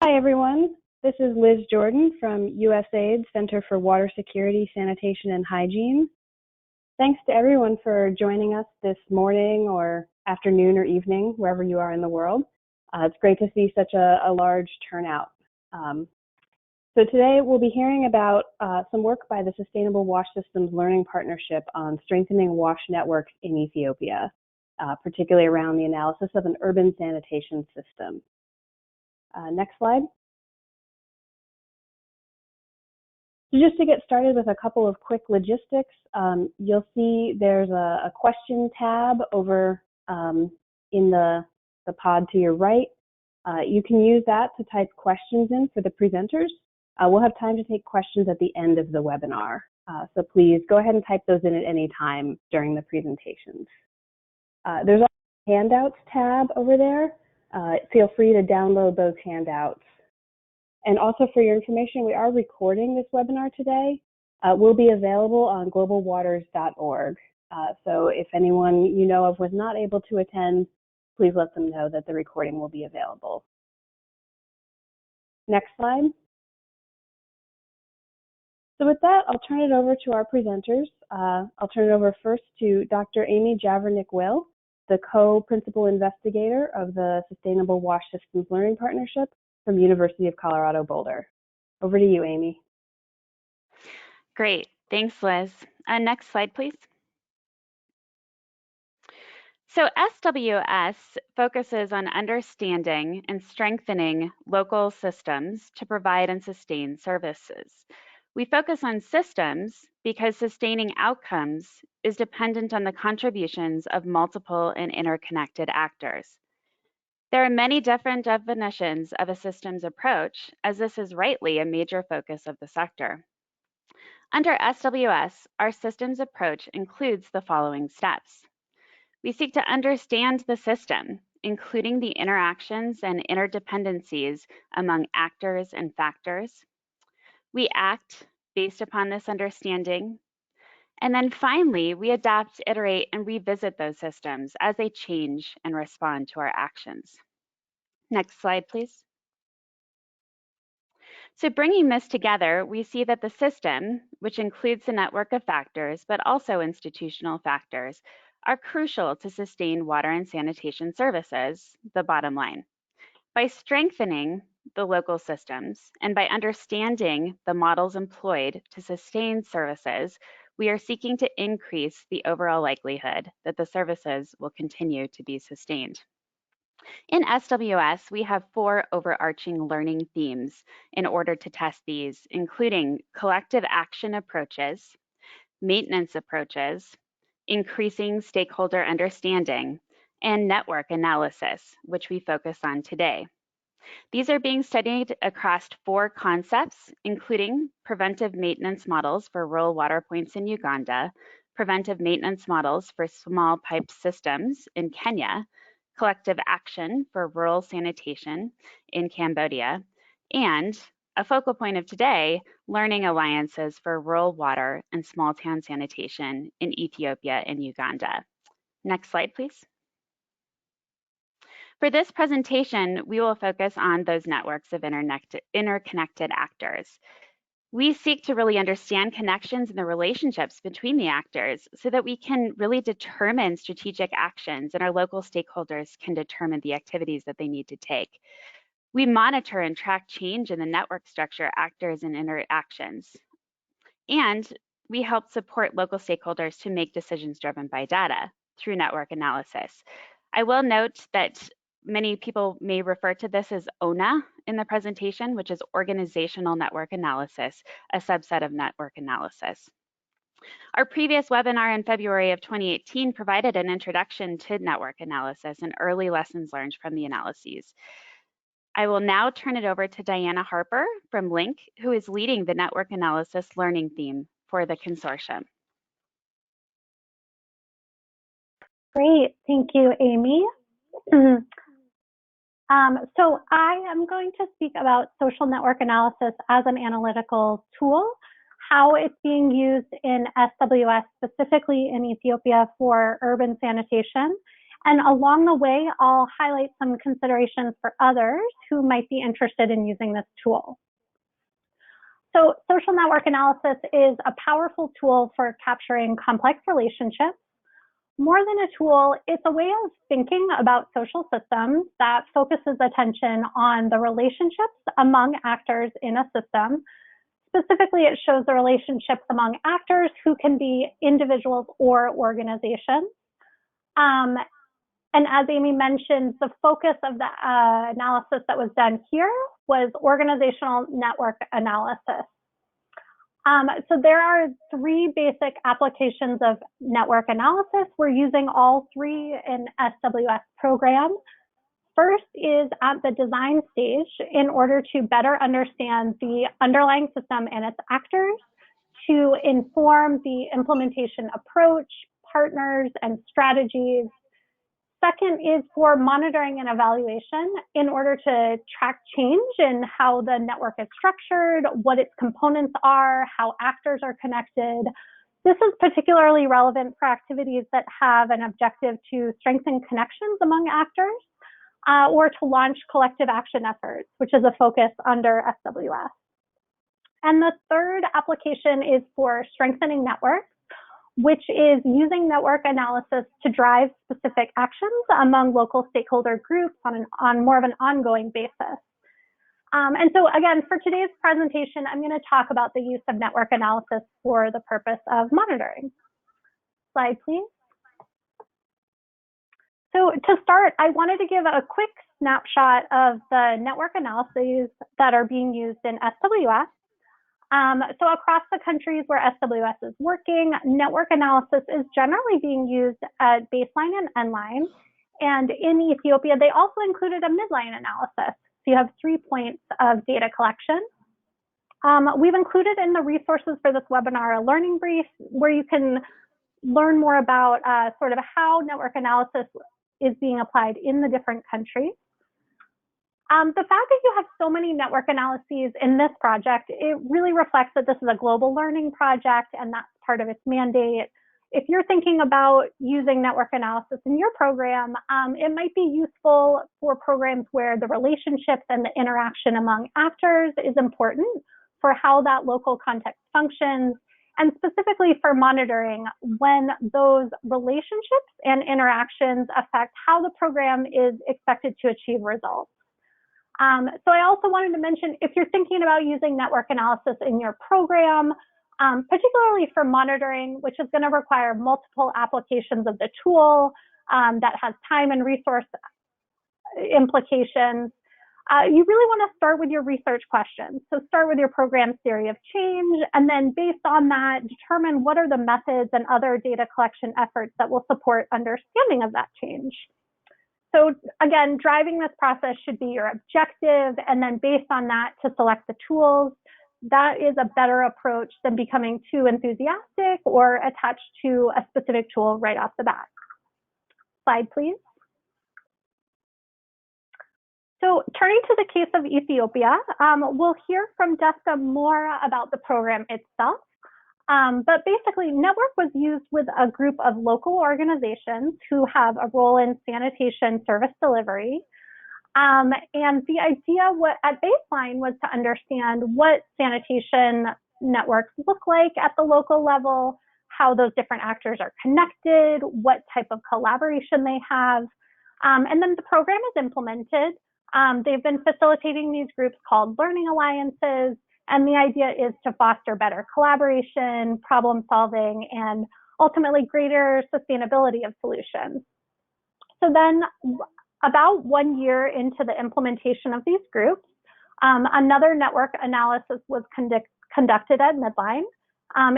Hi, everyone. This is Liz Jordan from USAID Center for Water Security, Sanitation, and Hygiene. Thanks to everyone for joining us this morning or afternoon or evening, wherever you are in the world. It's great to see such a large turnout. So today we'll be hearing about some work by the Sustainable Wash Systems Learning Partnership on strengthening wash networks in Ethiopia, particularly around the analysis of an urban sanitation system. Next slide. So just to get started with a couple of quick logistics, you'll see there's a question tab over in the pod to your right. You can use that to type questions in for the presenters. We'll have time to take questions at the end of the webinar. So please go ahead and type those in at any time during the presentations. There's also a handouts tab over there. Feel free to download those handouts. And also for your information, we are recording this webinar today. Will be available on globalwaters.org. So if anyone you know of was not able to attend, please let them know that the recording will be available. Next slide. So with that, I'll turn it over to our presenters. I'll turn it over first to Dr. Amy Javernick-Will, the co-principal investigator of the Sustainable Wash Systems Learning Partnership from University of Colorado Boulder. Over to you, Amy. Great, thanks, Liz. Next slide, please. So SWS focuses on understanding and strengthening local systems to provide and sustain services. We focus on systems because sustaining outcomes is dependent on the contributions of multiple and interconnected actors. There are many different definitions of a systems approach, as this is rightly a major focus of the sector. Under SWS, our systems approach includes the following steps. We seek to understand the system, including the interactions and interdependencies among actors and factors. We act based upon this understanding. And then finally, we adapt, iterate, and revisit those systems as they change and respond to our actions. Next slide, please. So bringing this together, we see that the system, which includes the network of factors, but also institutional factors, are crucial to sustain water and sanitation services, the bottom line. By strengthening the local systems and by understanding the models employed to sustain services, we are seeking to increase the overall likelihood that the services will continue to be sustained. In SWS, we have 4 overarching learning themes in order to test these, including collective action approaches, maintenance approaches, increasing stakeholder understanding, and network analysis, which we focus on today. These are being studied across 4 concepts, including preventive maintenance models for rural water points in Uganda, preventive maintenance models for small pipe systems in Kenya, collective action for rural sanitation in Cambodia, and a focal point of today, learning alliances for rural water and small town sanitation in Ethiopia and Uganda. Next slide, please. For this presentation, we will focus on those networks of interconnected actors. We seek to really understand connections and the relationships between the actors so that we can really determine strategic actions and our local stakeholders can determine the activities that they need to take. We monitor and track change in the network structure, actors, and interactions. And we help support local stakeholders to make decisions driven by data through network analysis. I will note that many people may refer to this as ONA in the presentation, which is Organizational Network Analysis, a subset of network analysis. Our previous webinar in February of 2018 provided an introduction to network analysis and early lessons learned from the analyses. I will now turn it over to Diana Harper from Link, who is leading the network analysis learning theme for the consortium. Great, thank you, Amy. So I am going to speak about social network analysis as an analytical tool, how it's being used in SWS, specifically in Ethiopia for urban sanitation, And along the way, I'll highlight some considerations for others who might be interested in using this tool. So social network analysis is a powerful tool for capturing complex relationships. More than a tool, it's a way of thinking about social systems that focuses attention on the relationships among actors in a system. Specifically, it shows the relationships among actors who can be individuals or organizations. And as Amy mentioned, the focus of the analysis that was done here was organizational network analysis. So there are three basic applications of network analysis. We're using all three in SWS program. First is at the design stage in order to better understand the underlying system and its actors, to inform the implementation approach, partners, and strategies. Second is for monitoring and evaluation in order to track change in how the network is structured, what its components are, how actors are connected. This is particularly relevant for activities that have an objective to strengthen connections among actors or to launch collective action efforts, which is a focus under SWS. And the third application is for strengthening networks, which is using network analysis to drive specific actions among local stakeholder groups on more of an ongoing basis. And so again, for today's presentation, I'm going to talk about the use of network analysis for the purpose of monitoring. Slide, please. So to start, I wanted to give a quick snapshot of the network analyses that are being used in SWS. So across the countries where SWS is working, network analysis is generally being used at baseline and endline. And in Ethiopia, they also included a midline analysis. So you have 3 points of data collection. We've included in the resources for this webinar a learning brief where you can learn more about sort of how network analysis is being applied in the different countries. The fact that you have so many network analyses in this project, it really reflects that this is a global learning project and that's part of its mandate. If you're thinking about using network analysis in your program, it might be useful for programs where the relationships and the interaction among actors is important for how that local context functions, and specifically for monitoring when those relationships and interactions affect how the program is expected to achieve results. So I also wanted to mention, if you're thinking about using network analysis in your program, particularly for monitoring, which is going to require multiple applications of the tool that has time and resource implications, you really want to start with your research questions. So start with your program's theory of change, and then based on that, determine what are the methods and other data collection efforts that will support understanding of that change. So again, driving this process should be your objective, and then based on that to select the tools. That is a better approach than becoming too enthusiastic or attached to a specific tool right off the bat. Slide, please. So turning to the case of Ethiopia, we'll hear from Jessica more about the program itself. But basically, network was used with a group of local organizations who have a role in sanitation service delivery. And the idea at baseline was to understand what sanitation networks look like at the local level, how those different actors are connected, what type of collaboration they have. And then the program is implemented. They've been facilitating these groups called learning alliances. And the idea is to foster better collaboration, problem solving, and ultimately greater sustainability of solutions. So then about 1 year into the implementation of these groups, another network analysis was conducted at midline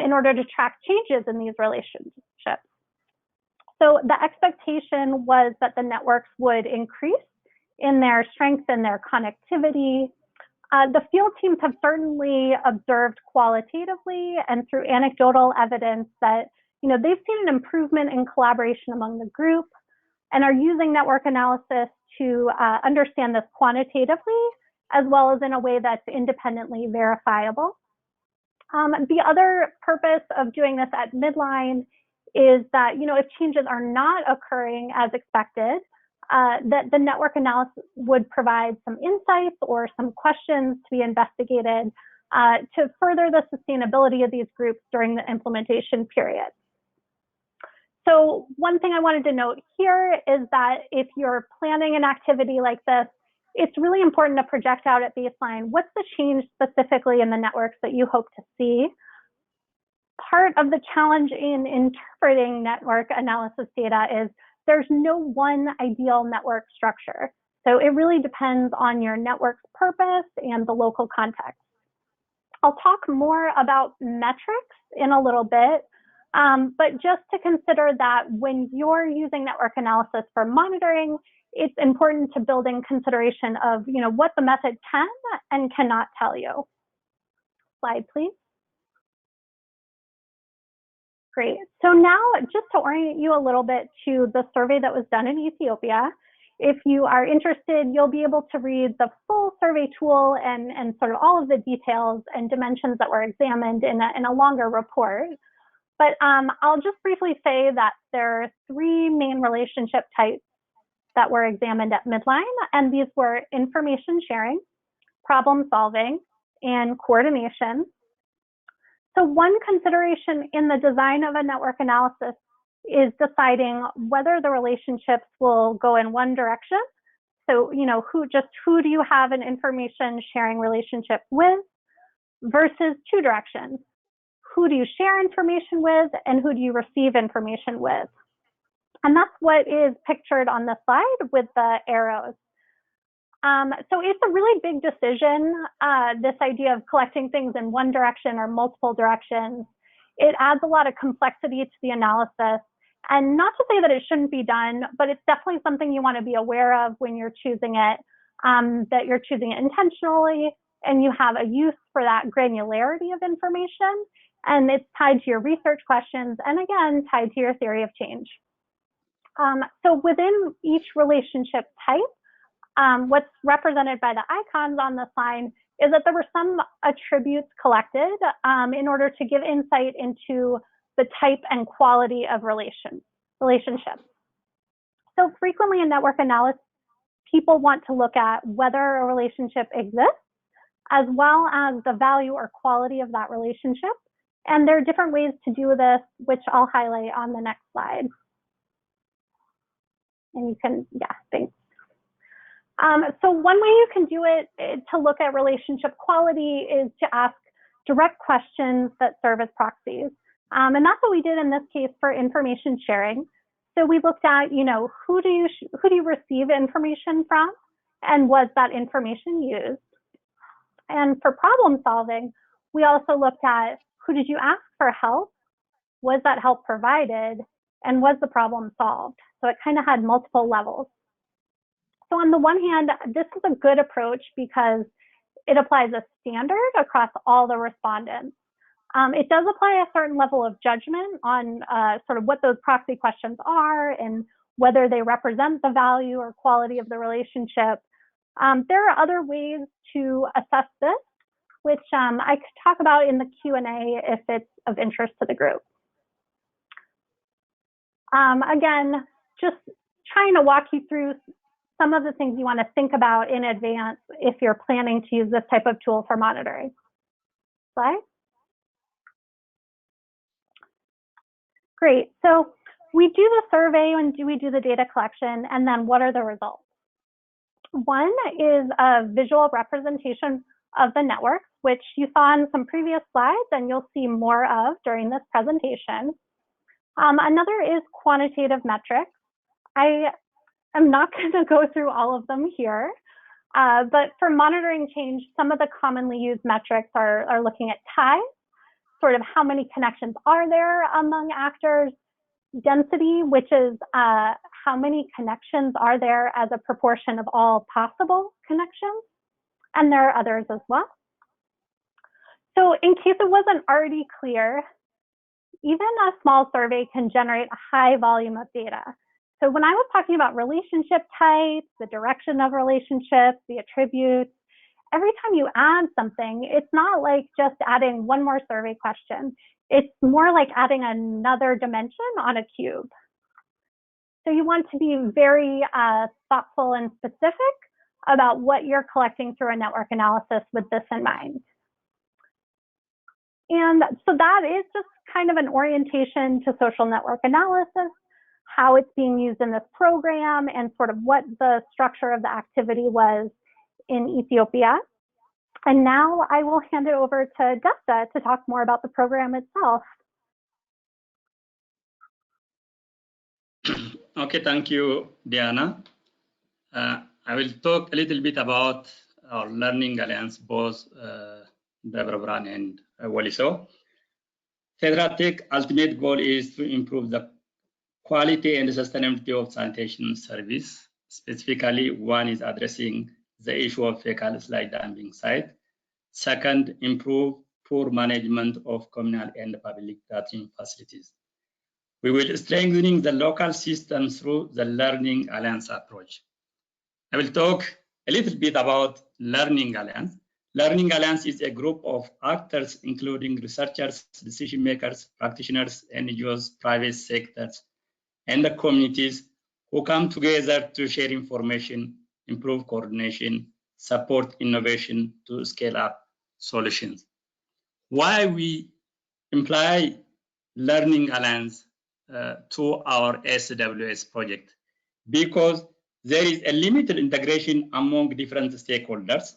in order to track changes in these relationships. So the expectation was that the networks would increase in their strength and their connectivity. The field teams have certainly observed qualitatively and through anecdotal evidence that they've seen an improvement in collaboration among the group and are using network analysis to understand this quantitatively as well as in a way that's independently verifiable. The other purpose of doing this at midline is that, if changes are not occurring as expected, that the network analysis would provide some insights or some questions to be investigated to further the sustainability of these groups during the implementation period. So one thing I wanted to note here is that if you're planning an activity like this, it's really important to project out at baseline what's the change specifically in the networks that you hope to see. Part of the challenge in interpreting network analysis data is there's no one ideal network structure. So it really depends on your network's purpose and the local context. I'll talk more about metrics in a little bit, but just to consider that when you're using network analysis for monitoring, it's important to build in consideration of what the method can and cannot tell you. Slide, please. Great. So now, just to orient you a little bit to the survey that was done in Ethiopia, if you are interested, you'll be able to read the full survey tool and sort of all of the details and dimensions that were examined in a longer report. But I'll just briefly say that there are three main relationship types that were examined at midline, and these were information sharing, problem solving, and coordination. So one consideration in the design of a network analysis is deciding whether the relationships will go in one direction. So, who do you have an information sharing relationship with versus two directions? Who do you share information with and who do you receive information with? And that's what is pictured on the slide with the arrows. So it's a really big decision, this idea of collecting things in one direction or multiple directions. It adds a lot of complexity to the analysis. And not to say that it shouldn't be done, but it's definitely something you want to be aware of when you're choosing it, that you're choosing it intentionally and you have a use for that granularity of information. And it's tied to your research questions and again, tied to your theory of change. So within each relationship type, what's represented by the icons on the slide is that there were some attributes collected in order to give insight into the type and quality of relationships. So frequently in network analysis, people want to look at whether a relationship exists, as well as the value or quality of that relationship. And there are different ways to do this, which I'll highlight on the next slide. And you can, thanks. So one way you can do it to look at relationship quality is to ask direct questions that serve as proxies. And that's what we did in this case for information sharing. So we looked at, who do you receive information from, and was that information used? And for problem solving, we also looked at who did you ask for help, was that help provided, and was the problem solved? So it kind of had multiple levels. So on the one hand, this is a good approach because it applies a standard across all the respondents. It does apply a certain level of judgment on sort of what those proxy questions are and whether they represent the value or quality of the relationship. There are other ways to assess this, which I could talk about in the Q&A if it's of interest to the group. Again, just trying to walk you through some of the things you want to think about in advance if you're planning to use this type of tool for monitoring. Slide. Great. So we do the survey and we do the data collection, and then what are the results? One is a visual representation of the network, which you saw in some previous slides and you'll see more of during this presentation. Another is quantitative metrics. I'm not going to go through all of them here, but for monitoring change, some of the commonly used metrics are looking at ties, sort of how many connections are there among actors, density, which is how many connections are there as a proportion of all possible connections, and there are others as well. So in case it wasn't already clear, even a small survey can generate a high volume of data. So when I was talking about relationship types, the direction of relationships, the attributes, every time you add something, it's not like just adding one more survey question. It's more like adding another dimension on a cube. So you want to be very thoughtful and specific about what you're collecting through a network analysis with this in mind. And so that is just kind of an orientation to social network analysis, how it's being used in this program, and sort of what the structure of the activity was in Ethiopia. And now I will hand it over to Desta to talk more about the program itself. Okay, thank you, Diana. I will talk a little bit about our Learning Alliance, both Deborah Brown and Waliso. Federal Tech ultimate goal is to improve the quality and sustainability of sanitation service. Specifically, one is addressing the issue of fecal slide dumping site. Second, improve poor management of communal and public bathroom facilities. We will strengthen the local system through the Learning Alliance approach. I will talk a little bit about Learning Alliance. Learning Alliance is a group of actors, including researchers, decision makers, practitioners, NGOs, private sectors, and the communities who come together to share information, improve coordination, support innovation to scale up solutions. Why we imply Learning Alliance to our SWS project? Because there is a limited integration among different stakeholders,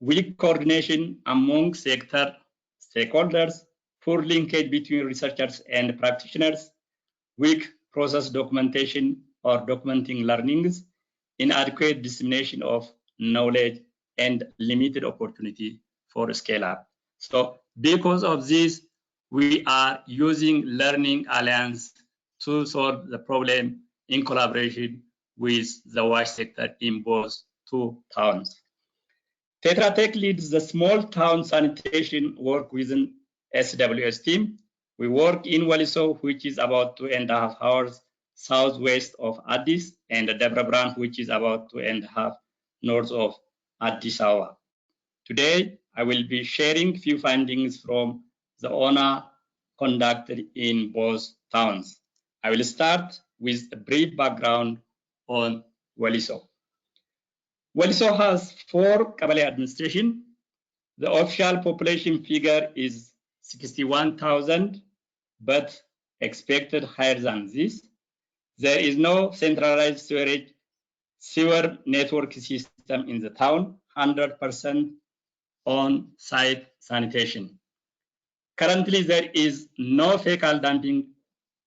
weak coordination among sector stakeholders, poor linkage between researchers and practitioners, weak process documentation or documenting learnings, inadequate dissemination of knowledge, and limited opportunity for scale up. So because of this, we are using Learning Alliance to solve the problem in collaboration with the WASH sector in both two towns. Tetra Tech leads the small town sanitation work within SWS team. We work in Waliso, which is about 2.5 hours southwest of Addis, and Deborah Brown, which is about 2.5 north of Addis Ababa. Today, I will be sharing a few findings from the ONA conducted in both towns. I will start with a brief background on Waliso. Waliso has 4 Kabale administration. The official population figure is 61,000, but expected higher than this. There is no centralized sewer network system in the town, 100% on-site sanitation. Currently, there is no fecal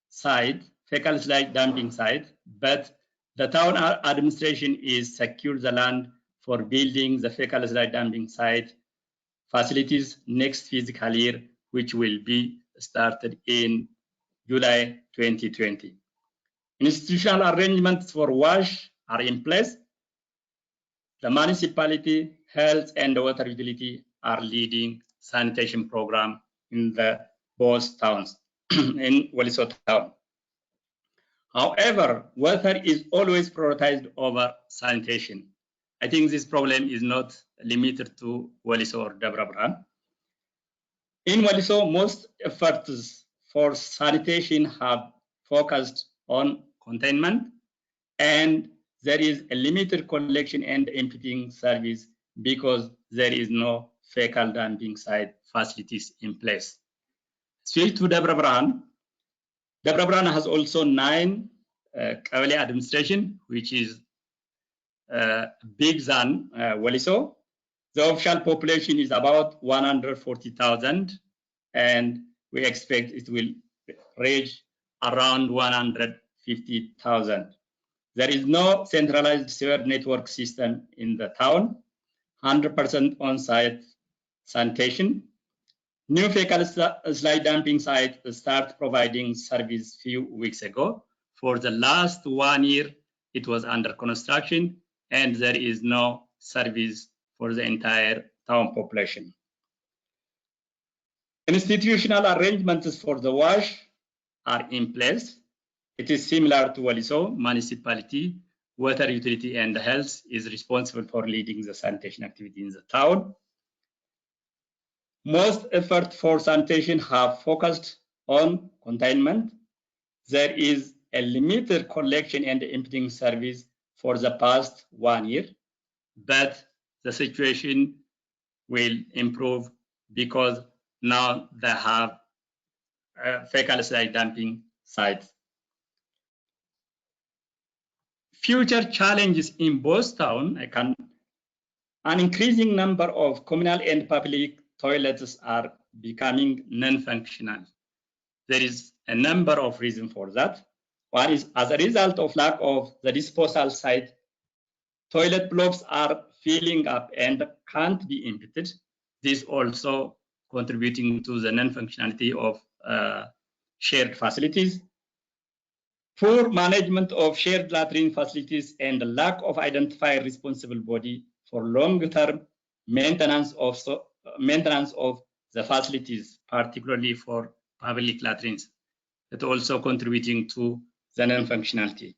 slide dumping site, but the town administration is secured the land for building the fecal slide dumping site facilities next fiscal year, which will be started in July 2020. Institutional arrangements for WASH are in place. The municipality, health, and water utility are leading sanitation program in the both towns in Waliso town. However, water is always prioritized over sanitation. I think this problem is not limited to Waliso or Deborah Brown. In Waliso, most efforts for sanitation have focused on containment, and there is a limited collection and emptying service because there is no fecal dumping site facilities in place. Switch to Deborah Brown. Deborah Brown has also 9 Kabale administration, which is big than Waliso. The official population is about 140,000, and we expect it will reach around 150,000. There is no centralized sewer network system in the town, 100% on-site sanitation. New fecal slide dumping site start providing service few weeks ago. For the last 1 year, it was under construction, and there is no service for the entire town population. Institutional arrangements for the WASH are in place. It is similar to Waliso. Municipality, water utility, and health is responsible for leading the sanitation activity in the town. Most effort for sanitation have focused on containment. There is a limited collection and emptying service for the past 1 year, but the situation will improve because now they have fecal-site dumping sites. Future challenges in both towns, an increasing number of communal and public toilets are becoming non-functional. There is a number of reasons for that. One is as a result of lack of the disposal site, toilet blocks are filling up and can't be emptied. This also contributing to the non-functionality of shared facilities. Poor management of shared latrine facilities and the lack of identified responsible body for long-term maintenance of the facilities, particularly for public latrines. It also contributing to the non-functionality.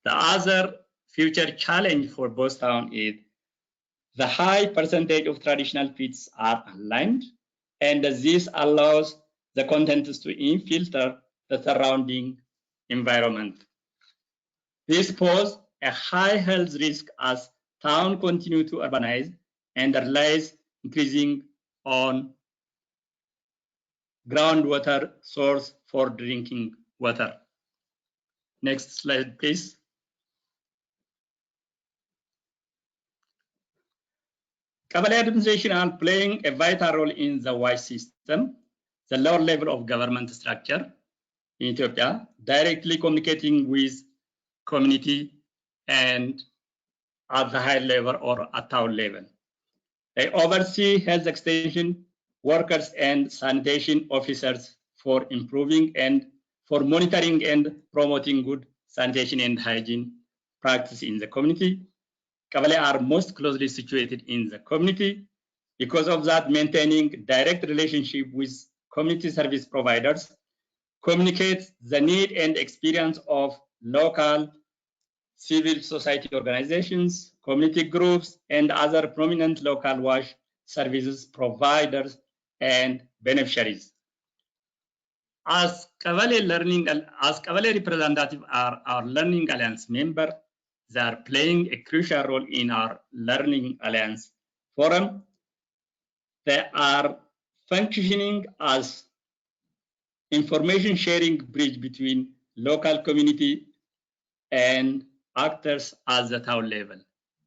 The other future challenge for both towns is the high percentage of traditional pits are unlined, and this allows the contents to infiltrate the surrounding environment. This poses a high health risk as towns continue to urbanize and relies increasing on groundwater source for drinking water. Next slide, please. Qabale administration are playing a vital role in the WISE system, the lower level of government structure in Ethiopia, directly communicating with community and at the high level or at town level. They oversee health extension workers and sanitation officers for improving and for monitoring and promoting good sanitation and hygiene practice in the community. Qabale are most closely situated in the community. Because of that, maintaining direct relationship with community service providers communicates the need and experience of local civil society organizations, community groups, and other prominent local wash services providers and beneficiaries. As Qabale representative are our Learning Alliance member, they are playing a crucial role in our Learning Alliance forum. They are functioning as information sharing bridge between local community and actors at the town level,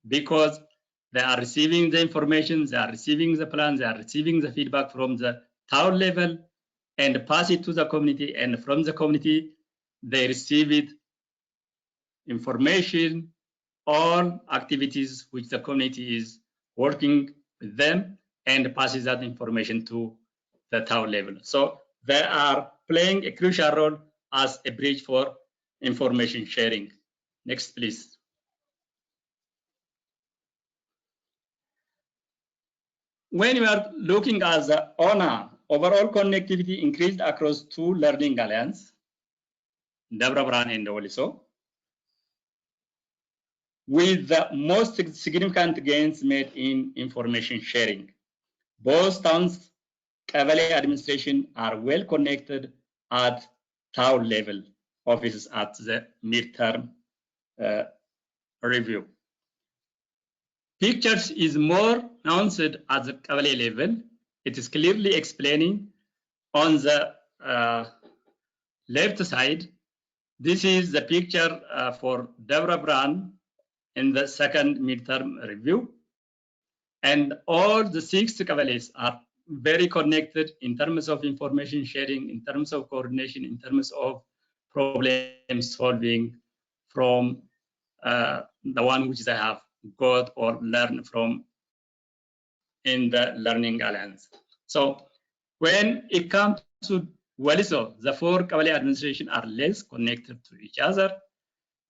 because they are receiving the information, they are receiving the plans, they are receiving the feedback from the town level and pass it to the community, and from the community they receive it information on activities which the community is working with them and passes that information to the town level. So they are playing a crucial role as a bridge for information sharing. Next, please. When we are looking at the owner, overall connectivity increased across two learning alliances, Dabra Bran and Waliso, with the most significant gains made in information sharing. Both towns' Qabale administration are well connected at town level offices at the midterm review. Pictures is more nuanced at the Qabale level. It is clearly explaining on the left side. This is the picture for Devra Bran in the second midterm review. And all the 6 Qabales are very connected in terms of information sharing, in terms of coordination, in terms of problem solving from the one which they have got or learned from in the Learning Alliance. So when it comes to Waliso, the 4 Qabale administration are less connected to each other,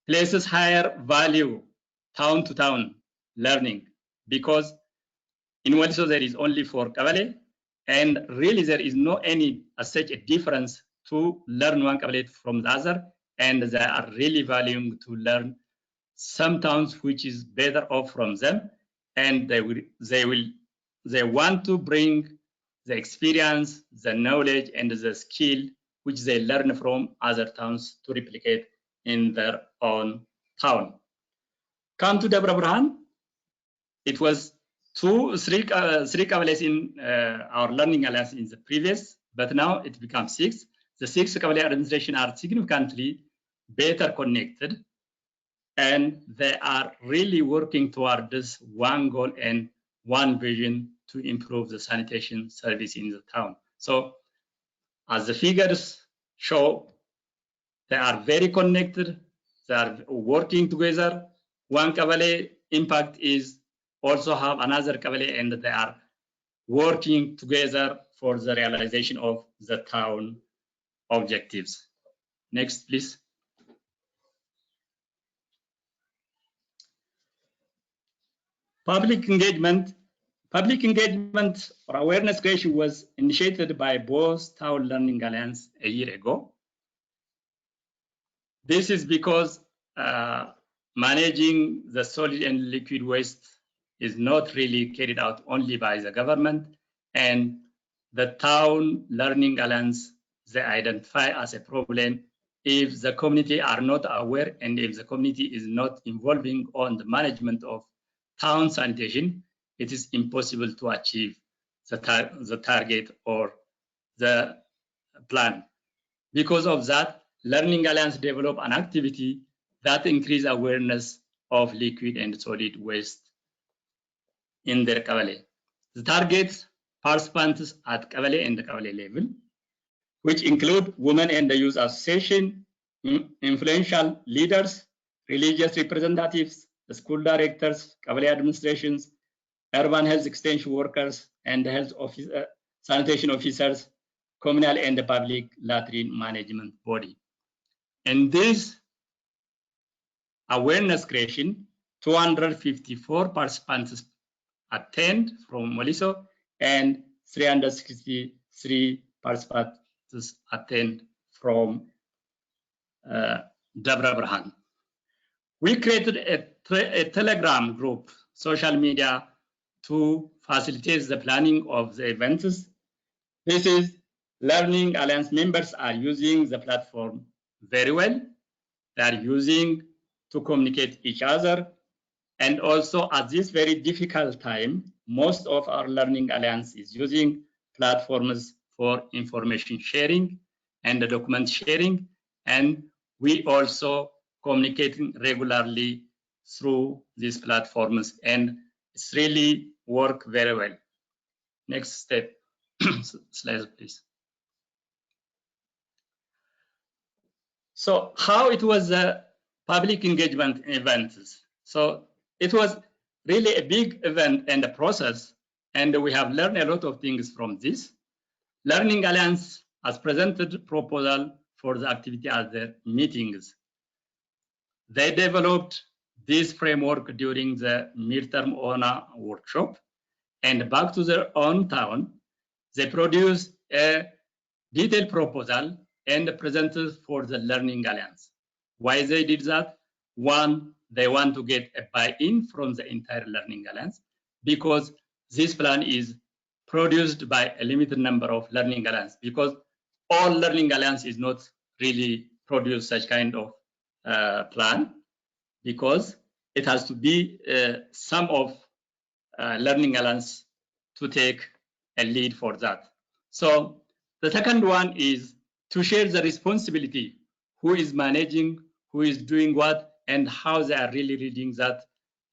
places higher value town to town learning, because in Waliso there is only 4 Qabale, and really there is no any such a difference to learn one Qabale from the other, and they are really valuing to learn some towns which is better off from them, and they want to bring the experience, the knowledge, and the skill which they learn from other towns to replicate in their own town. Come to Debre Birhan, it was three Kabbales in our learning alliance in the previous, but now it becomes 6. The 6 Kabbale administration are significantly better connected, and they are really working toward this one goal and one vision to improve the sanitation service in the town. So as the figures show, they are very connected, they are working together. One Kabbale impact is also have another Kabbale, and they are working together for the realization of the town objectives. Next, please. Public engagement or awareness creation was initiated by both Town Learning Alliance a year ago. This is because managing the solid and liquid waste is not really carried out only by the government, and the Town Learning Alliance, they identify as a problem if the community are not aware and if the community is not involving on the management of town sanitation, it is impossible to achieve the target or the plan. Because of that, Learning Alliance developed an activity that increase awareness of liquid and solid waste in their Kabbale. The targets participants at Kabbale and the Kabbale level, which include women and the youth association, influential leaders, religious representatives, the school directors, Kabbale administrations, urban health extension workers, and the health sanitation officers, communal and the public latrine management body. In this awareness creation, 254 participants attend from Waliso and 363 participants attend from Debre Birhan. We created a Telegram group, social media, to facilitate the planning of the events. This is Learning Alliance members are using the platform very well. They are using to communicate each other. And also at this very difficult time, most of our Learning Alliance is using platforms for information sharing and the document sharing. And we also communicating regularly through these platforms, and it's really work very well. Next step, slide please. So how it was a public engagement events? So it was really a big event and a process, and we have learned a lot of things from this. Learning Alliance has presented proposal for the activity at their meetings. They developed this framework during the midterm ONA workshop, and back to their own town, they produced a detailed proposal and presented for the Learning Alliance. Why they did that? One, they want to get a buy-in from the entire Learning Alliance, because this plan is produced by a limited number of Learning Alliance, because all Learning Alliance is not really produce such kind of plan, because it has to be some of Learning Alliance to take a lead for that. So the second one is to share the responsibility, who is managing, who is doing what, and how they are really leading that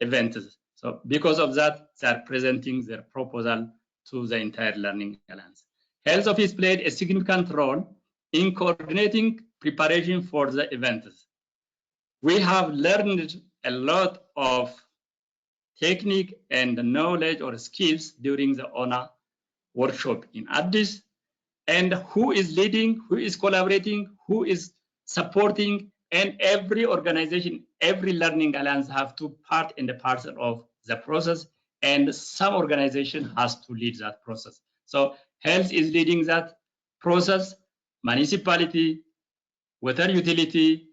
event. So because of that, they are presenting their proposal to the entire Learning Alliance. Health Office played a significant role in coordinating preparation for the events. We have learned a lot of technique and knowledge or skills during the ONA workshop in Addis, and who is leading, who is collaborating, who is supporting, and every organization, every Learning Alliance have to part and a parcel of the process, and some organization has to lead that process. So health is leading that process, municipality, water utility,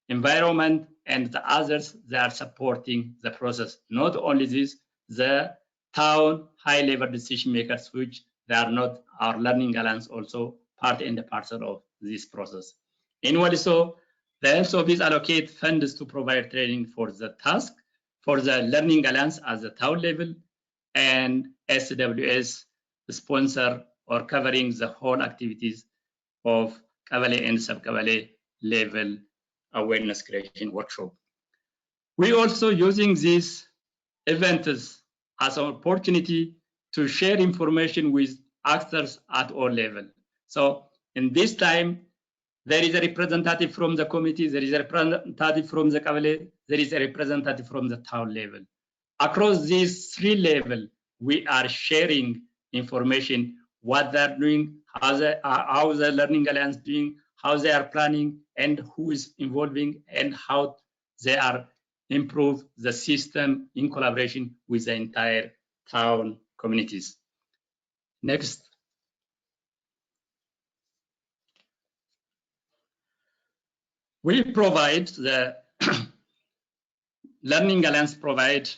environment, and the others, they are supporting the process. Not only this, the town high-level decision makers, which they are not our learning alliance also part and parcel of this process. In Waliso, the health office allocate funds to provide training for the task for the learning alliance at the town level, and SWS sponsor or covering the whole activities of Kabale and sub-Kabale level awareness creation workshop. We also using these events as an opportunity to share information with actors at all levels. So in this time, there is a representative from the committee, there is a representative from the Kabale, there is a representative from the town level. Across these three levels, we are sharing information, what they're doing, how the Learning Alliance doing, how they are planning, and who is involving, and how they are improve the system in collaboration with the entire town communities. Next. We provide the Learning Alliance provide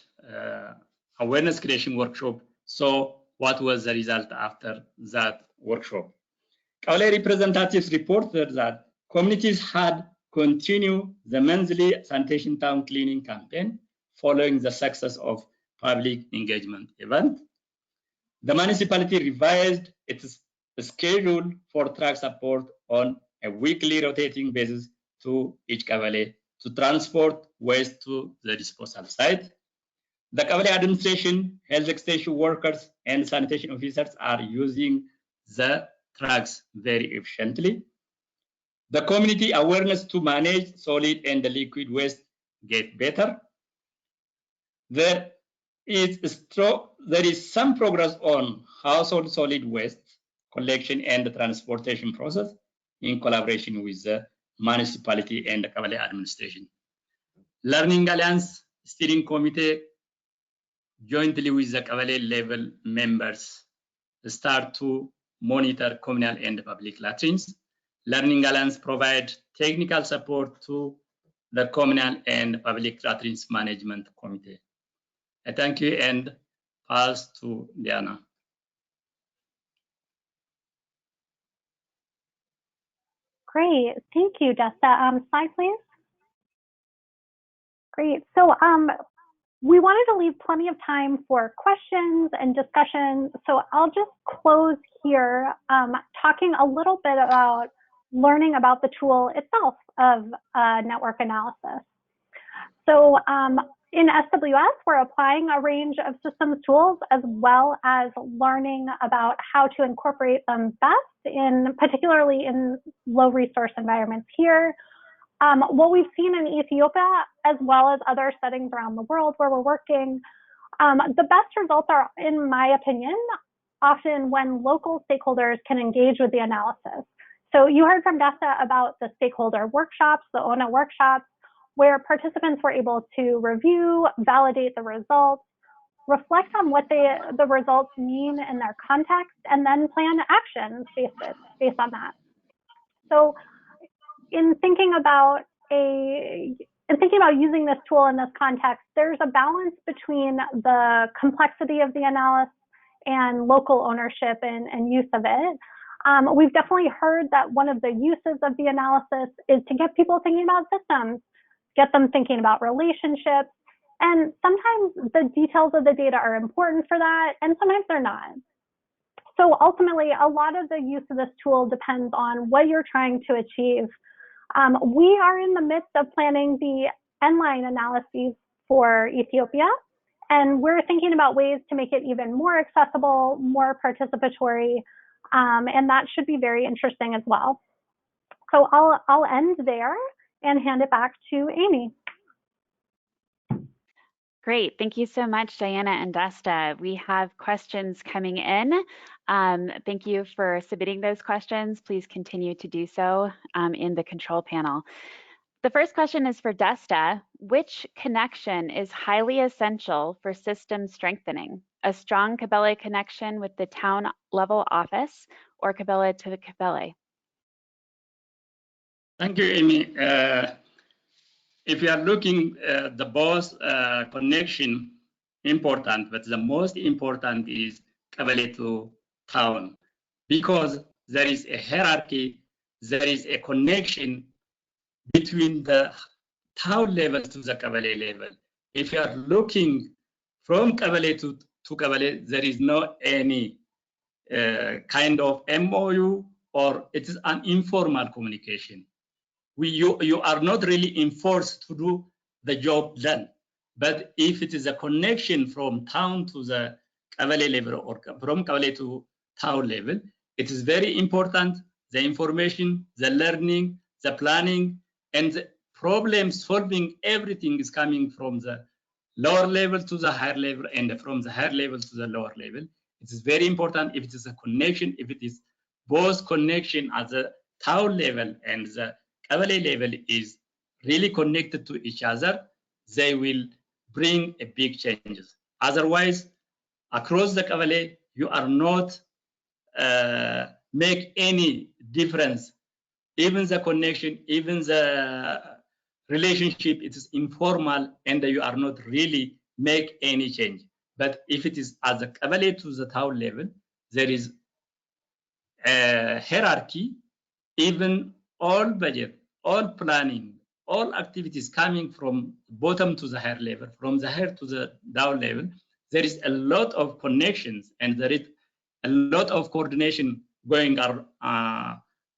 awareness creation workshop. So what was the result after that workshop? Kabale representatives reported that communities had continued the monthly sanitation town cleaning campaign following the success of public engagement event. The municipality revised its schedule for truck support on a weekly rotating basis to each Kabale to transport waste to the disposal site. The Kabale administration, health extension workers, and sanitation officers are using the trucks very efficiently. The community awareness to manage solid and liquid waste get better. There is some progress on household solid waste collection and transportation process in collaboration with the municipality and the Kabale administration. Learning Alliance Steering Committee jointly with the Kabale level members start to monitor communal and public latrines. Learning Alliance provide technical support to the communal and public latrines management committee. I thank you and pass to Diana. Great, thank you, Desta. Slide, please. Great, so we wanted to leave plenty of time for questions and discussion, so I'll just close here talking a little bit about learning about the tool itself of network analysis. So in SWS, we're applying a range of systems tools as well as learning about how to incorporate them best, particularly in low resource environments here. What we've seen in Ethiopia, as well as other settings around the world where we're working, the best results are, in my opinion, often when local stakeholders can engage with the analysis. So you heard from Desta about the stakeholder workshops, the ONA workshops, where participants were able to review, validate the results, reflect on what the results mean in their context, and then plan actions based on that. So in thinking about using this tool in this context, there's a balance between the complexity of the analysis and local ownership and use of it. We've definitely heard that one of the uses of the analysis is to get people thinking about systems, get them thinking about relationships, and sometimes the details of the data are important for that, and sometimes they're not. So ultimately, a lot of the use of this tool depends on what you're trying to achieve. We are in the midst of planning the N-line analyses for Ethiopia, and we're thinking about ways to make it even more accessible, more participatory, and that should be very interesting as well. So I'll end there and hand it back to Amy. Great, thank you so much, Diana and Desta. We have questions coming in. Thank you for submitting those questions. Please continue to do so in the control panel. The first question is for Desta. Which connection is highly essential for system strengthening? A strong Kabale connection with the town level office or Kabale to Kabale? Thank you, Amy. If you are looking the both connection important, but the most important is Kabale to town, because there is a hierarchy, there is a connection between the town level to the Kabale level. If you are looking from Kabale to Kabale, there is no any kind of MOU, or it is an informal communication. You are not really enforced to do the job done. But if it is a connection from town to the Kabale level or from Kabale to town level, it is very important. The information, the learning, the planning, and the problem solving, everything is coming from the lower level to the higher level and from the higher level to the lower level. It is very important if it is a connection, if it is both connection at the town level and the Kabale level is really connected to each other, they will bring a big changes. Otherwise, across the Kabale, you are not make any difference. Even the connection, even the relationship, it is informal and you are not really make any change. But if it is at the Kabale to the town level, there is a hierarchy, even all budget, all planning, all activities coming from bottom to the higher level, from the higher to the down level, there is a lot of connections and there is a lot of coordination going on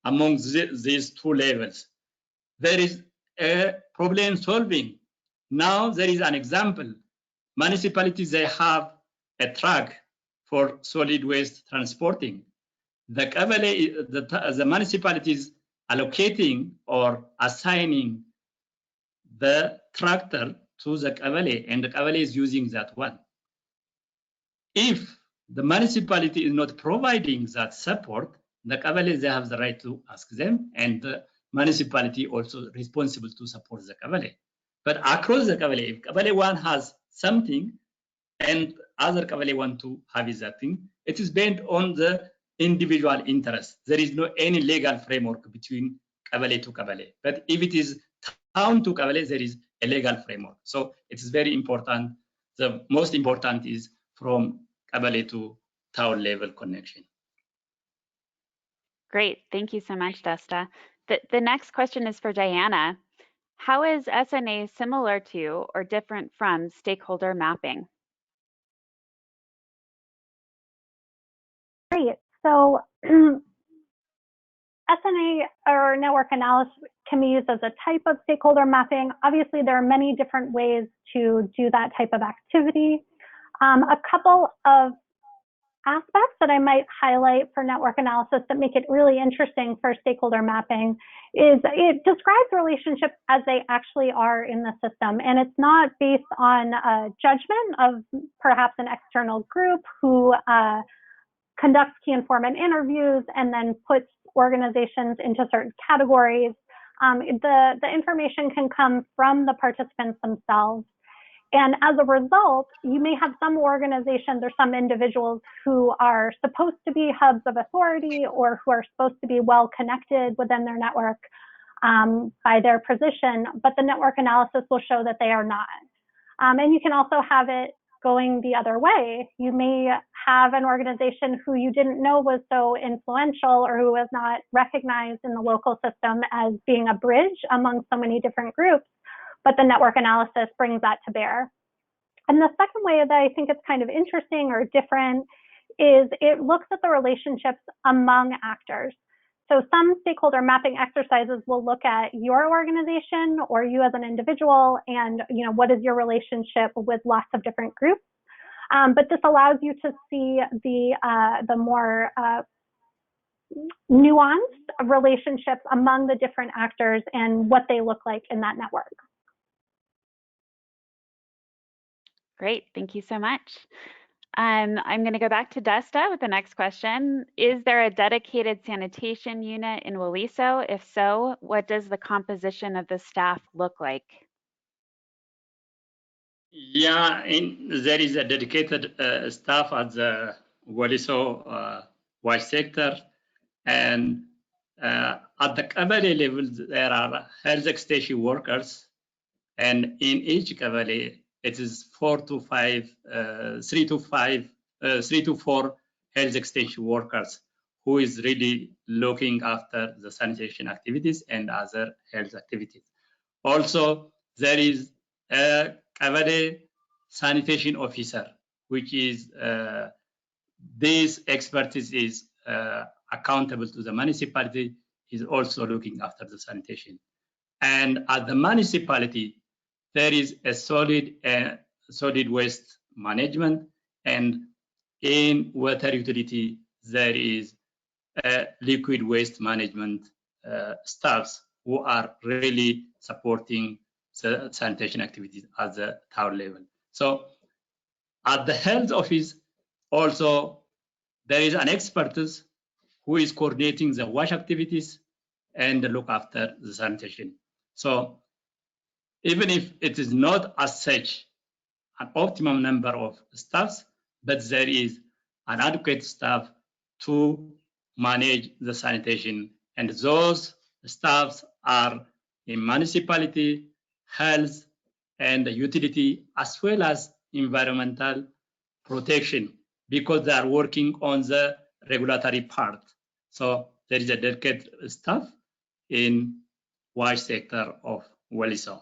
among these two levels. There is a problem solving. Now there is an example. Municipalities, they have a truck for solid waste transporting. The Kabale, the municipalities allocating or assigning the tractor to the Kabale, and the Kabale is using that one. If the municipality is not providing that support, the Kabale, they have the right to ask them, and the municipality also responsible to support the Kabale. But across the Kabale, if Kabale 1 has something and other Kabale want to have that thing, it is based on the individual interest. There is no any legal framework between Kabale to Kabale. But if it is town to Kabale, there is a legal framework. So it is very important. The most important is from Kabale to town level connection. Great, thank you so much, Desta. The next question is for Diana. How is SNA similar to or different from stakeholder mapping? Great. So SNA or network analysis can be used as a type of stakeholder mapping. Obviously, there are many different ways to do that type of activity. A couple of aspects that I might highlight for network analysis that make it really interesting for stakeholder mapping is it describes relationships as they actually are in the system. And it's not based on a judgment of perhaps an external group who conducts key informant interviews and then puts organizations into certain categories. The information can come from the participants themselves. And as a result, you may have some organizations or some individuals who are supposed to be hubs of authority or who are supposed to be well connected within their network by their position, but the network analysis will show that they are not. And you can also have it going the other way. You may have an organization who you didn't know was so influential or who was not recognized in the local system as being a bridge among so many different groups, but the network analysis brings that to bear. And the second way that I think it's kind of interesting or different is it looks at the relationships among actors. So some stakeholder mapping exercises will look at your organization or you as an individual and what is your relationship with lots of different groups. But this allows you to see the more nuanced relationships among the different actors and what they look like in that network. Great, thank you so much. I'm going to go back to Desta with the next question. Is there a dedicated sanitation unit in Waliso? If so, what does the composition of the staff look like? Yeah, there is a dedicated staff at the Waliso wash sector, and at the Kabale level, there are health extension workers, and in each Kabale, it is 3 to 4 health extension workers who is really looking after the sanitation activities and other health activities. Also, there is a Kavade sanitation officer, which is this expertise is accountable to the municipality, is also looking after the sanitation. And at the municipality, there is a solid waste management, and in water utility, there is liquid waste management staffs who are really supporting the sanitation activities at the town level. So at the health office, also, there is an expertise who is coordinating the wash activities and look after the sanitation. So even if it is not as such an optimum number of staffs, but there is an adequate staff to manage the sanitation. And those staffs are in municipality, health, and utility, as well as environmental protection, because they are working on the regulatory part. So there is a dedicated staff in wash sector of Waliso.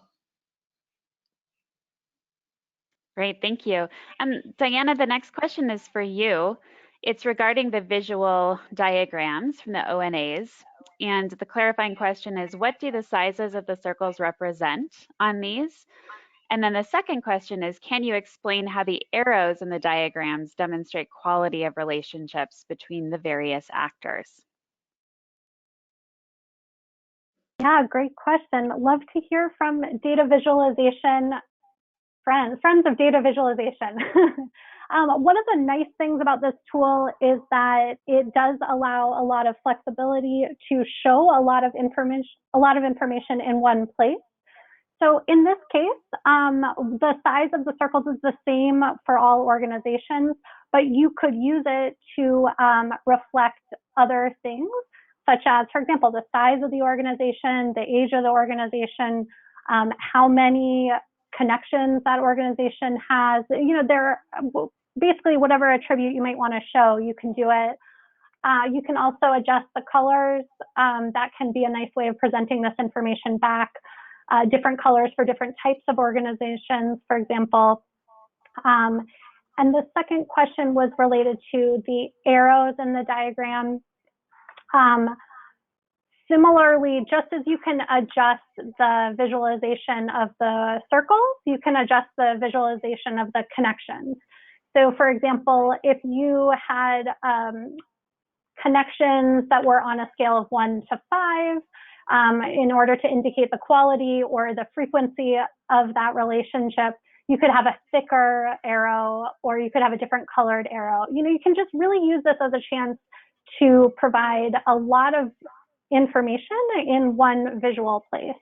Great, thank you. Diana, the next question is for you. It's regarding the visual diagrams from the ONAs. And the clarifying question is, what do the sizes of the circles represent on these? And then the second question is, can you explain how the arrows in the diagrams demonstrate quality of relationships between the various actors? Yeah, great question. Love to hear from data visualization friends of data visualization. One of the nice things about this tool is that it does allow a lot of flexibility to show a lot of information in one place. So in this case, the size of the circles is the same for all organizations, but you could use it to reflect other things, such as, for example, the size of the organization, the age of the organization, how many connections that organization has. You know, there basically whatever attribute you might want to show, you can do it. You can also adjust the colors. That can be a nice way of presenting this information back. Different colors for different types of organizations, for example. And the second question was related to the arrows in the diagram. Similarly, just as you can adjust the visualization of the circles, you can adjust the visualization of the connections. So for example, if you had connections that were on a scale of 1 to 5, in order to indicate the quality or the frequency of that relationship, you could have a thicker arrow, or you could have a different colored arrow. You know, you can just really use this as a chance to provide a lot of information in one visual place.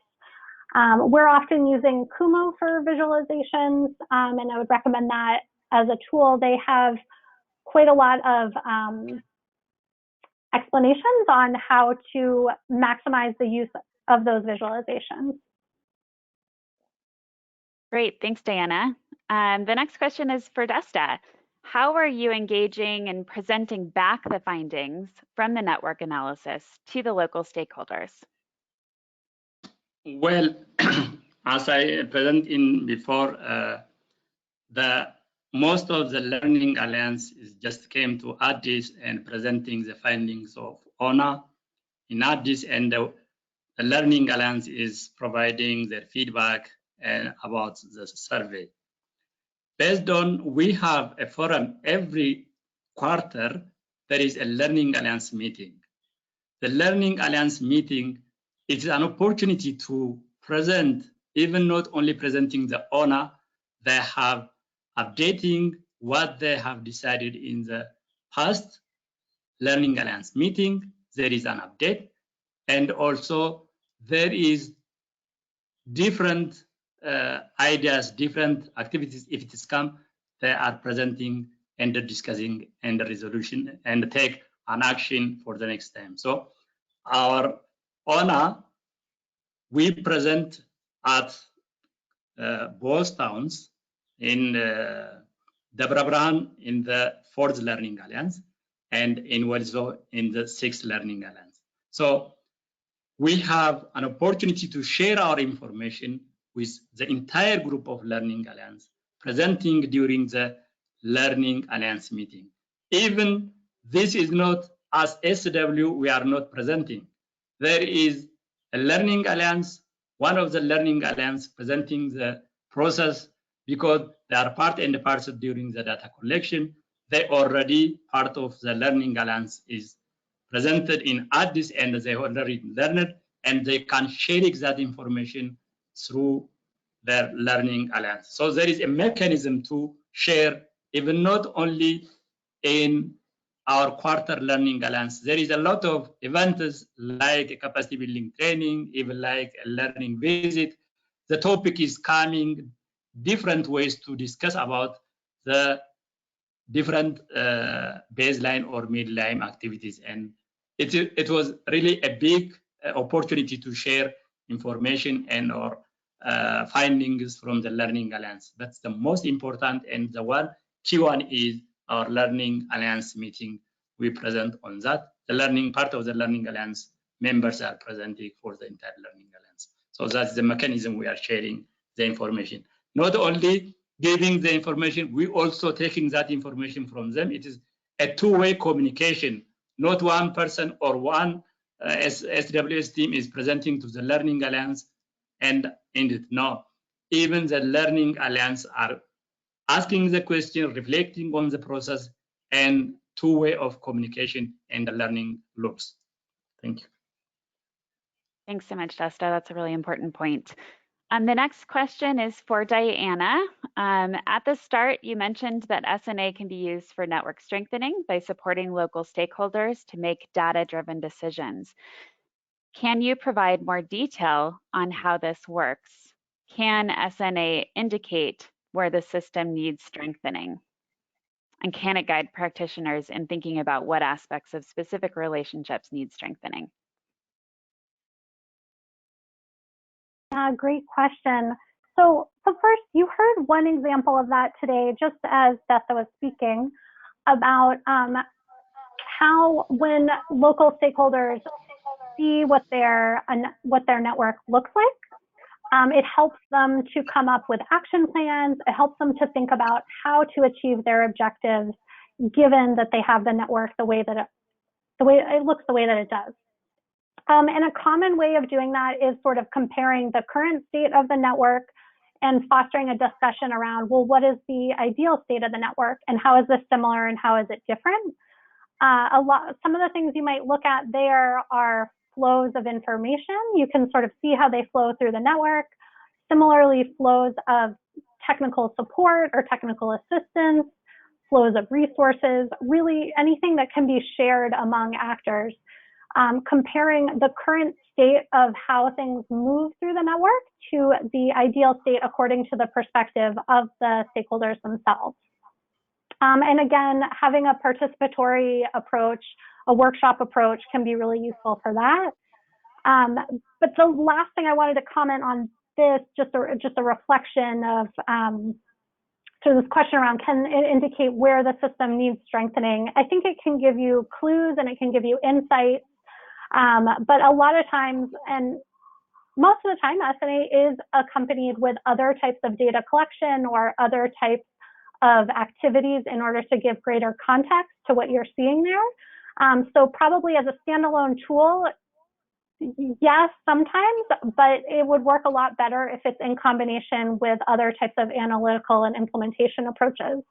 We're often using Kumo for visualizations, and I would recommend that as a tool. They have quite a lot of explanations on how to maximize the use of those visualizations. Great, thanks, Diana. The next question is for Desta. How are you engaging and presenting back the findings from the network analysis to the local stakeholders? Well, as I presented in before, most of the Learning Alliance just came to Addis and presenting the findings of ONA in Addis, and the Learning Alliance is providing their feedback about the survey. Based on, we have a forum every quarter, there is a Learning Alliance meeting. The Learning Alliance meeting is an opportunity to present, even not only presenting the ONA, they have updating what they have decided in the past Learning Alliance meeting. There is an update, and also there is different ideas, different activities. If it is come, they are presenting and discussing and the resolution and take an action for the next time. So our ONA, we present at both towns in Dabra Bran in the 4th Learning Alliance, and in also in the 6th Learning Alliance. So we have an opportunity to share our information with the entire group of Learning Alliance presenting during the Learning Alliance meeting. Even this is not as SW, we are not presenting. There is a Learning Alliance, one of the Learning Alliance presenting the process because they are part and parcel during the data collection. They already part of the Learning Alliance is presented in Addis and they already learned and they can share that information through their Learning Alliance. So there is a mechanism to share, even not only in our quarter Learning Alliance. There is a lot of events like a capacity building training, even like a learning visit. The topic is coming different ways to discuss about the different baseline or midline activities. And it was really a big opportunity to share information and or findings from the Learning Alliance. That's the most important, and the key one is our Learning Alliance meeting. We present on that. The learning part of the Learning Alliance members are presenting for the entire Learning Alliance. So that's the mechanism we are sharing the information. Not only giving the information, we also taking that information from them. It is a two-way communication. Not one person or one SWS team is presenting to the Learning Alliance and end it. No, even the Learning Alliance are asking the question, reflecting on the process, and two-way of communication and the learning loops. Thank you. Thanks so much, Desta. That's a really important point. The next question is for Diana. At the start, you mentioned that SNA can be used for network strengthening by supporting local stakeholders to make data-driven decisions. Can you provide more detail on how this works? Can SNA indicate where the system needs strengthening? And can it guide practitioners in thinking about what aspects of specific relationships need strengthening? Great question. So first, you heard one example of that today, just as Desta was speaking, about how when local stakeholders see what their network looks like, it helps them to come up with action plans. It helps them to think about how to achieve their objectives, given that they have the network the way that it looks the way that it does. And a common way of doing that is sort of comparing the current state of the network and fostering a discussion around, well, what is the ideal state of the network and how is this similar and how is it different? Some of the things you might look at there are flows of information. You can sort of see how they flow through the network. Similarly, flows of technical support or technical assistance, flows of resources, really anything that can be shared among actors. Comparing the current state of how things move through the network to the ideal state according to the perspective of the stakeholders themselves. And again, having a participatory approach, a workshop approach can be really useful for that. But the last thing I wanted to comment on this, just a reflection of so this question around, can it indicate where the system needs strengthening? I think it can give you clues and it can give you insights. But a lot of times, and most of the time, SNA is accompanied with other types of data collection or other types of activities in order to give greater context to what you're seeing there. So probably as a standalone tool, yes, sometimes, but it would work a lot better if it's in combination with other types of analytical and implementation approaches.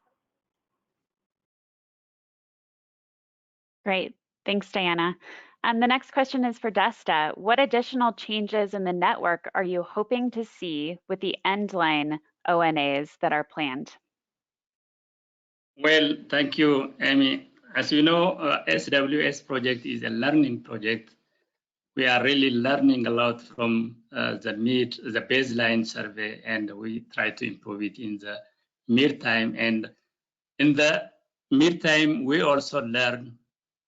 Great. Thanks, Diana. The next question is for Desta. What additional changes in the network are you hoping to see with the endline ONAs that are planned? Well, thank you, Amy. As you know, SWS project is a learning project. We are really learning a lot from the baseline survey, and we try to improve it in the midtime. And in the midtime, we also learn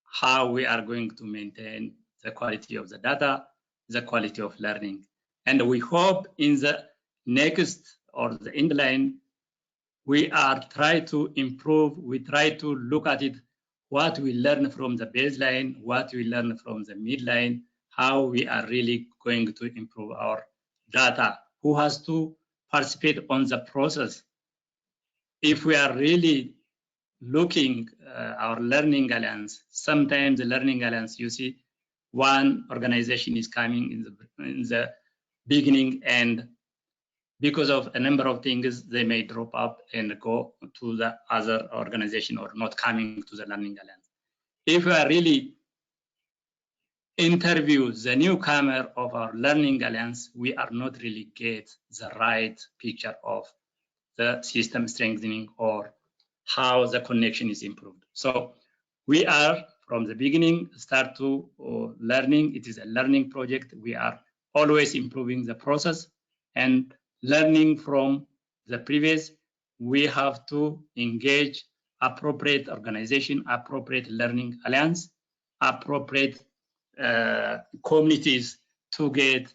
how we are going to maintain the quality of the data, the quality of learning. And we hope in the next or the inline, we are trying to improve, we try to look at it, what we learn from the baseline, what we learn from the midline, how we are really going to improve our data, who has to participate on the process. If we are really looking our learning alliance, sometimes the learning alliance, you see, one organization is coming in the beginning, and because of a number of things, they may drop up and go to the other organization or not coming to the learning alliance. If we are really interview the newcomer of our learning alliance, we are not really get the right picture of the system strengthening or how the connection is improved. So we are from the beginning start to learning. It is a learning project. We are always improving the process and learning from the previous. We have to engage appropriate organization, appropriate learning alliance, appropriate communities to get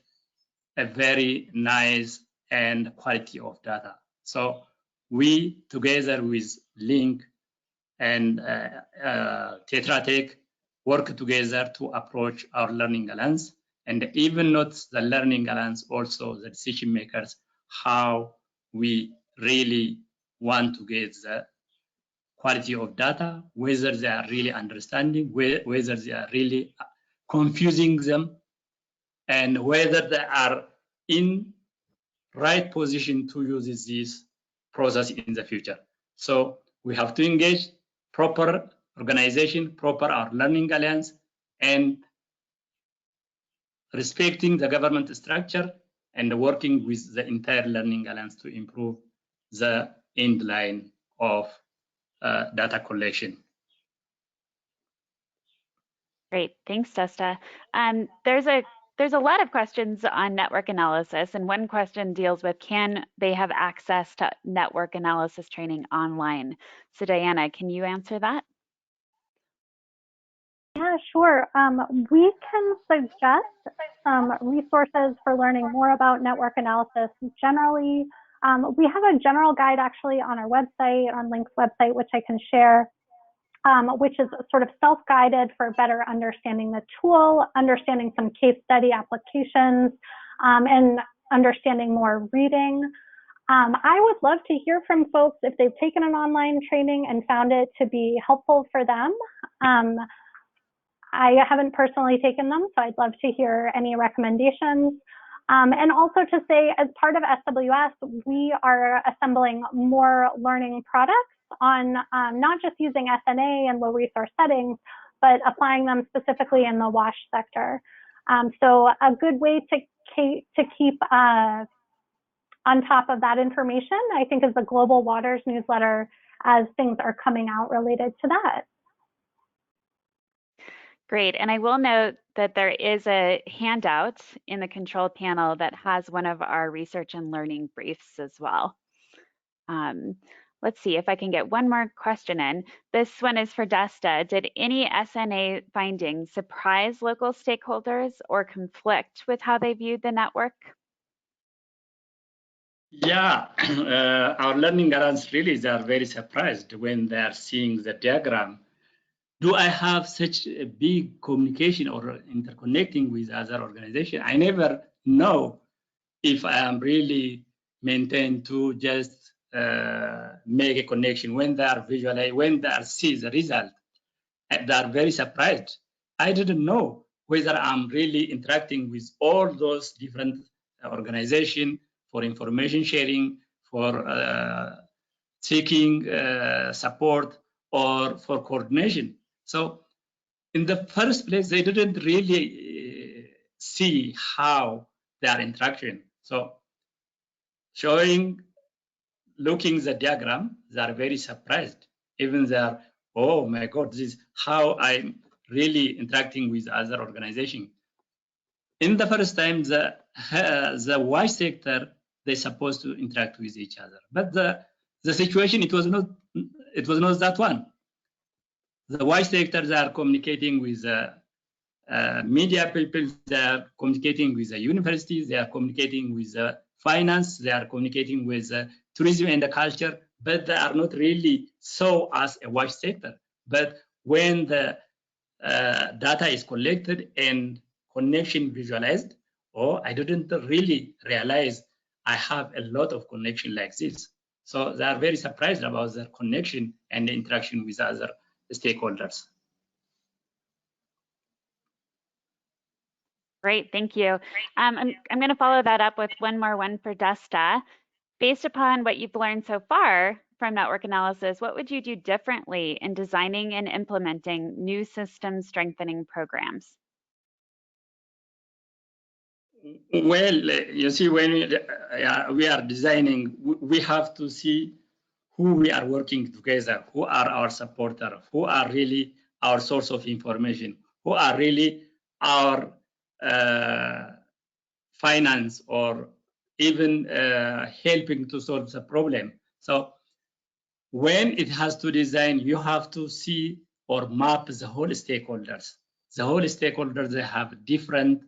a very nice and quality of data. So we, together with Link and Tetra Tech, work together to approach our learning alliance, and even not the learning alliance, also the decision makers, how we really want to get the quality of data, whether they are really understanding, whether they are really confusing them, and whether they are in right position to use this process in the future. So we have to engage proper organization, proper our learning alliance, and respecting the government structure and working with the entire learning alliance to improve the end line of data collection. Great, thanks, Desta. There's a lot of questions on network analysis, and one question deals with, can they have access to network analysis training online? So Diana, can you answer that? Yeah, sure. We can suggest some resources for learning more about network analysis. Generally, we have a general guide actually on our website, on Link's website, which I can share, which is sort of self-guided for better understanding the tool, understanding some case study applications, and understanding more reading. I would love to hear from folks if they've taken an online training and found it to be helpful for them. I haven't personally taken them, so I'd love to hear any recommendations. And also to say, as part of SWS, we are assembling more learning products on not just using SNA and low resource settings, but applying them specifically in the WASH sector. So a good way to keep on top of that information, I think, is the Global Waters newsletter, as things are coming out related to that. Great, and I will note that there is a handout in the control panel that has one of our research and learning briefs as well. Let's see if I can get one more question in. This one is for Desta. Did any SNA findings surprise local stakeholders or conflict with how they viewed the network? Yeah, our learning alliance really, they are very surprised when they are seeing the diagram. Do I have such a big communication or interconnecting with other organizations? I never know if I am really maintained to just make a connection. When they are visualize, when they are see the result, they are very surprised. I didn't know whether I'm really interacting with all those different organizations for information sharing, for seeking support, or for coordination. So in the first place, they didn't really see how they are interacting. So looking the diagram, they are very surprised. Even they are, oh my God, this is how I'm really interacting with other organizations. In the first time, the WASH sector, they're supposed to interact with each other. But the situation, it was not that one. The WASH sector, they are communicating with media people, they are communicating with the universities, they are communicating with finance, they are communicating with tourism and the culture, but they are not really so as a WASH sector. But when the data is collected and connection visualized, or I didn't really realize I have a lot of connection like this. So they are very surprised about their connection and the interaction with other stakeholders. Great, thank you. I'm going to follow that up with one for Desta. Based upon what you've learned so far from network analysis, what would you do differently in designing and implementing new system strengthening programs? Well, you see, when we are designing, we have to see who we are working together, who are our supporters, who are really our source of information, who are really our finance or even helping to solve the problem. So when it has to design, you have to see or map the whole stakeholders. The whole stakeholders, they have different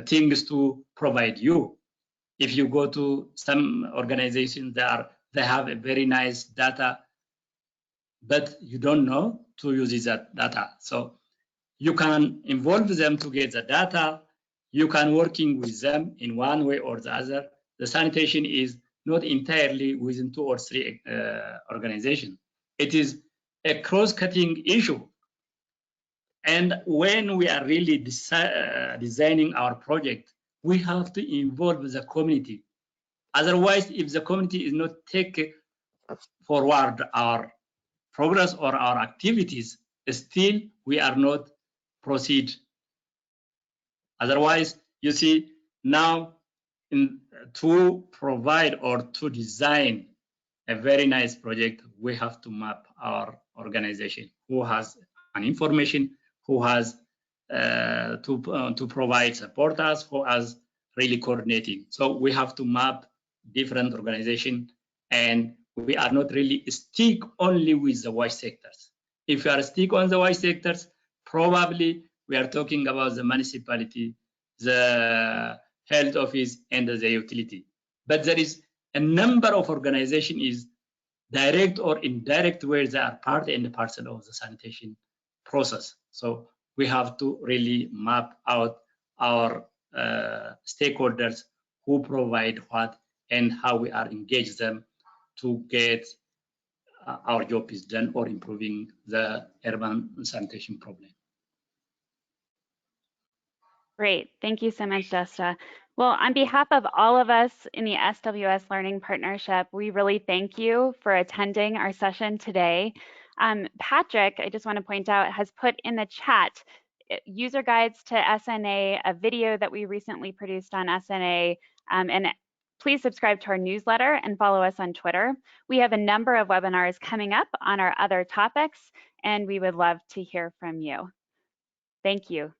things to provide you. If you go to some organizations, they have a very nice data, but you don't know to use that data. So you can involve them to get the data. You can working with them in one way or the other. The sanitation is not entirely within 2 or 3 organizations. It is a cross-cutting issue. And when we are really designing our project, we have to involve the community. Otherwise, if the community is not taking forward our progress or our activities, still we are not proceed. Otherwise, you see, now to provide or to design a very nice project, we have to map our organization, who has an information, who has to provide supporters, who has really coordinating. So we have to map different organizations, and we are not really stick only with the waste sectors. If you are stick on the waste sectors, probably we are talking about the municipality, the health office, and the utility. But there is a number of organizations is direct or indirect where they are part and parcel of the sanitation process. So we have to really map out our stakeholders who provide what and how we are engage them to get our job is done or improving the urban sanitation problem. Great, thank you so much, Desta. Well, on behalf of all of us in the SWS Learning Partnership, we really thank you for attending our session today. Patrick, I just want to point out, has put in the chat user guides to SNA, a video that we recently produced on SNA, and please subscribe to our newsletter and follow us on Twitter. We have a number of webinars coming up on our other topics, and we would love to hear from you. Thank you.